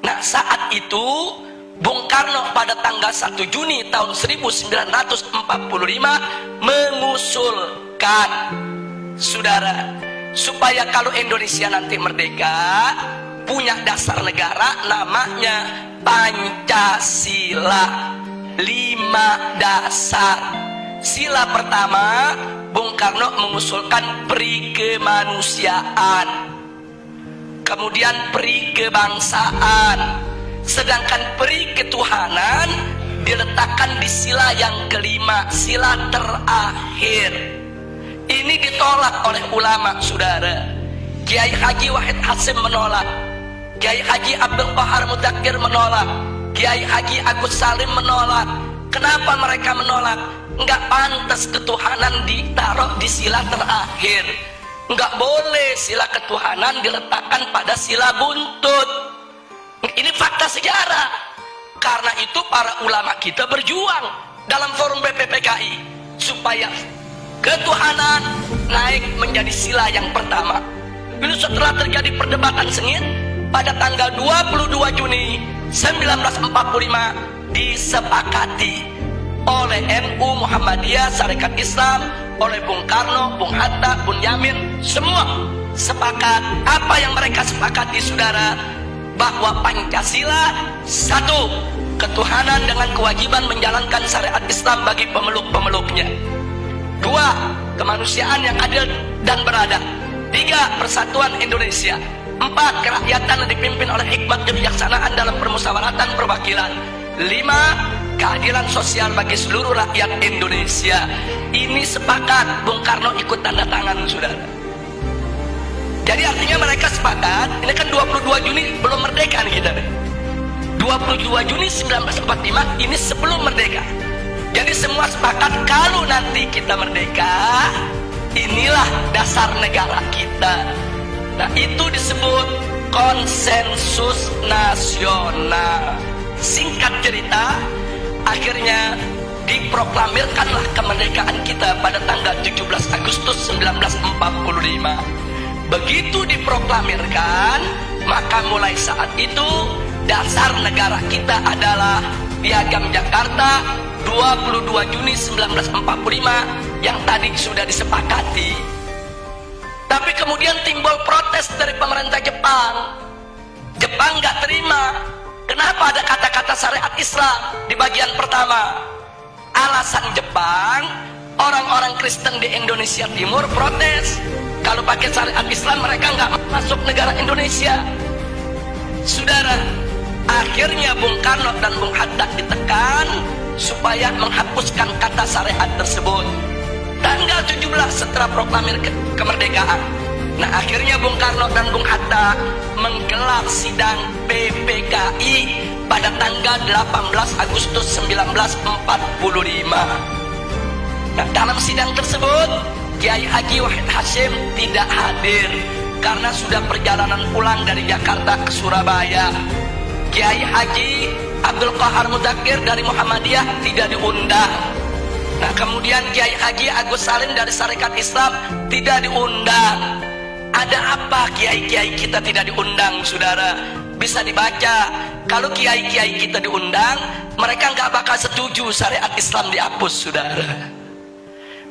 Nah, saat itu Bung Karno pada tanggal 1 Juni tahun 1945 mengusulkan, saudara, supaya kalau Indonesia nanti merdeka punya dasar negara namanya Pancasila. 5 dasar. Sila pertama, Bung Karno mengusulkan peri kemanusiaan, kemudian peri kebangsaan, sedangkan peri ketuhanan diletakkan di sila yang kelima, sila terakhir. Ini ditolak oleh ulama, saudara. Kiai Haji Wahid Hasyim menolak, Kiai Haji Abdul Qahar Mudakir menolak, Kiai Haji Agus Salim menolak. Kenapa mereka menolak? Enggak pantas ketuhanan ditaruh di sila terakhir. Enggak boleh sila ketuhanan diletakkan pada sila buntut. Ini fakta sejarah. Karena itu para ulama kita berjuang dalam forum BPPKI supaya ketuhanan naik menjadi sila yang pertama. Lalu setelah terjadi perdebatan sengit, pada tanggal 22 Juni 1945 disepakati oleh NU, Muhammadiyah, Sarekat Islam, oleh Bung Karno, Bung Hatta, Bun Yamin, semua sepakat. Apa yang mereka sepakati, saudara? Bahwa Pancasila, 1, ketuhanan dengan kewajiban menjalankan syariat Islam bagi pemeluk-pemeluknya. 2, kemanusiaan yang adil dan beradab. 3, persatuan Indonesia. 4, kerakyatan yang dipimpin oleh hikmat kebijaksanaan dalam permusyawaratan perwakilan. 5, keadilan sosial bagi seluruh rakyat Indonesia. Ini sepakat, Bung Karno ikut tanda tangan, saudara. Jadi artinya mereka sepakat. Ini kan 22 Juni belum merdeka nih kita. 22 Juni 1945 ini sebelum merdeka. Jadi semua sepakat kalau nanti kita merdeka, inilah dasar negara kita. Nah, itu disebut konsensus nasional. Singkat cerita, akhirnya diproklamirkanlah kemerdekaan kita pada tanggal 17 Agustus 1945. Begitu diproklamirkan, maka mulai saat itu dasar negara kita adalah Piagam Jakarta 22 Juni 1945 yang tadi sudah disepakati. Tapi kemudian timbul protes dari pemerintah Jepang. Jepang nggak terima. Kenapa ada kata-kata syariat Islam di bagian pertama? Alasan Jepang, orang-orang Kristen di Indonesia Timur protes. Kalau pakai syariat Islam mereka nggak masuk negara Indonesia. Saudara, akhirnya Bung Karno dan Bung Hatta ditekan supaya menghapuskan kata syariat tersebut. Tanggal 17 setelah proklamir kemerdekaan. Nah, akhirnya Bung Karno dan Bung Hatta menggelar sidang PPKI pada tanggal 18 Agustus 1945. Nah, dalam sidang tersebut Kiai Haji Wahid Hasyim tidak hadir karena sudah perjalanan pulang dari Jakarta ke Surabaya. Kiai Haji Abdul Qahar Mudakir dari Muhammadiyah tidak diundang. Nah, kemudian Kiai Haji Agus Salim dari Sarekat Islam tidak diundang. Ada apa kiai-kiai kita tidak diundang, saudara? Bisa dibaca. Kalau kiai-kiai kita diundang, mereka nggak bakal setuju syariat Islam dihapus, saudara.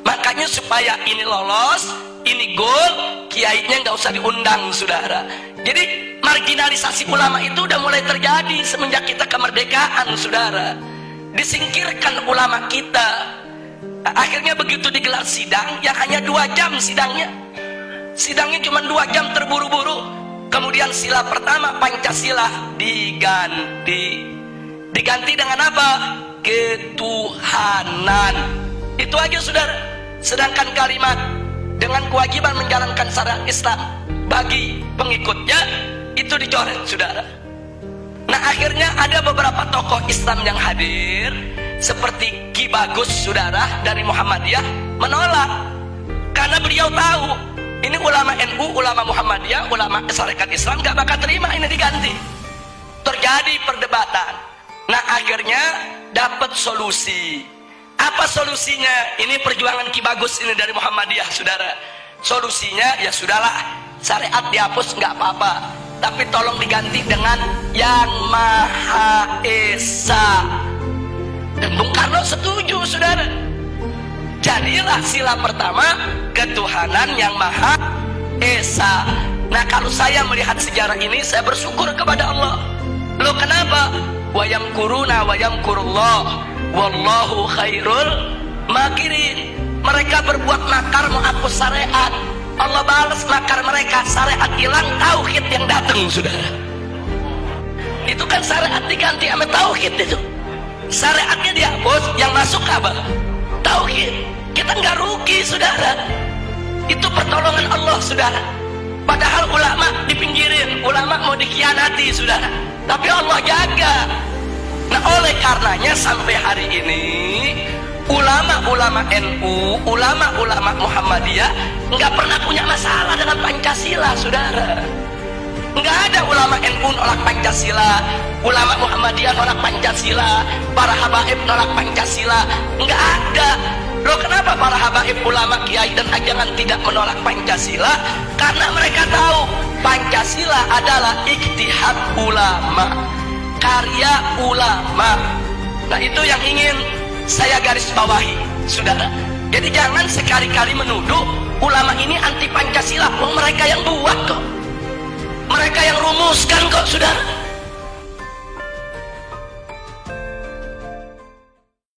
Makanya supaya ini lolos, ini goal, kiainya nggak usah diundang, saudara. Jadi marginalisasi ulama itu udah mulai terjadi semenjak kita kemerdekaan, saudara. Disingkirkan ulama kita. Akhirnya begitu digelar sidang, yang hanya 2 jam sidangnya. Sidangnya cuma 2 jam terburu-buru. Kemudian sila pertama Pancasila diganti. Diganti dengan apa? Ketuhanan. Itu aja, saudara. Sedangkan kalimat dengan kewajiban menjalankan syariat Islam bagi pengikutnya itu dicoret, saudara. Nah, akhirnya ada beberapa tokoh Islam yang hadir seperti Ki Bagus, saudara, dari Muhammadiyah menolak karena beliau tahu ini ulama NU, ulama Muhammadiyah, ulama Sarekat Islam gak bakal terima ini diganti. Terjadi perdebatan. Nah, akhirnya dapat solusi. Apa solusinya? Ini perjuangan Ki Bagus ini dari Muhammadiyah, saudara. Solusinya ya sudahlah, syariat dihapus nggak apa-apa. tapi tolong diganti dengan Yang Maha Esa. Dan Bung Karno setuju, saudara. Jadilah sila pertama ketuhanan Yang Maha Esa. Nah, kalau saya melihat sejarah ini, saya bersyukur kepada Allah. Loh, kenapa? Wa yamkuruna wa yamkurullah wallahu khairul makirin. Mereka berbuat makar menghapus syariat, Allah balas makar mereka. Syariat hilang, tauhid yang datang, saudara. Itu kan syariat diganti sama tauhid itu. Syariatnya dihapus, yang masuk apa? Tauhid. Kita nggak rugi, saudara. Itu pertolongan Allah, saudara. Padahal ulama dipinggirin, ulama mau dikhianati, saudara. Tapi Allah jaga. Nah, oleh karenanya sampai hari ini ulama-ulama NU, ulama-ulama Muhammadiyah nggak pernah punya masalah dengan Pancasila, saudara. Nggak ada ulama NU nolak Pancasila, ulama Muhammadiyah nolak Pancasila, para habaib nolak Pancasila. Nggak ada. Loh, kenapa para habaib, ulama, kiai dan ajangan tidak menolak Pancasila? Karena mereka tahu Pancasila adalah ijtihad ulama, karya ulama. Nah, itu yang ingin saya garis bawahi, saudara. Jadi jangan sekali-kali menuduh ulama ini anti Pancasila. Mereka yang buat kok, mereka yang rumuskan kok, saudara.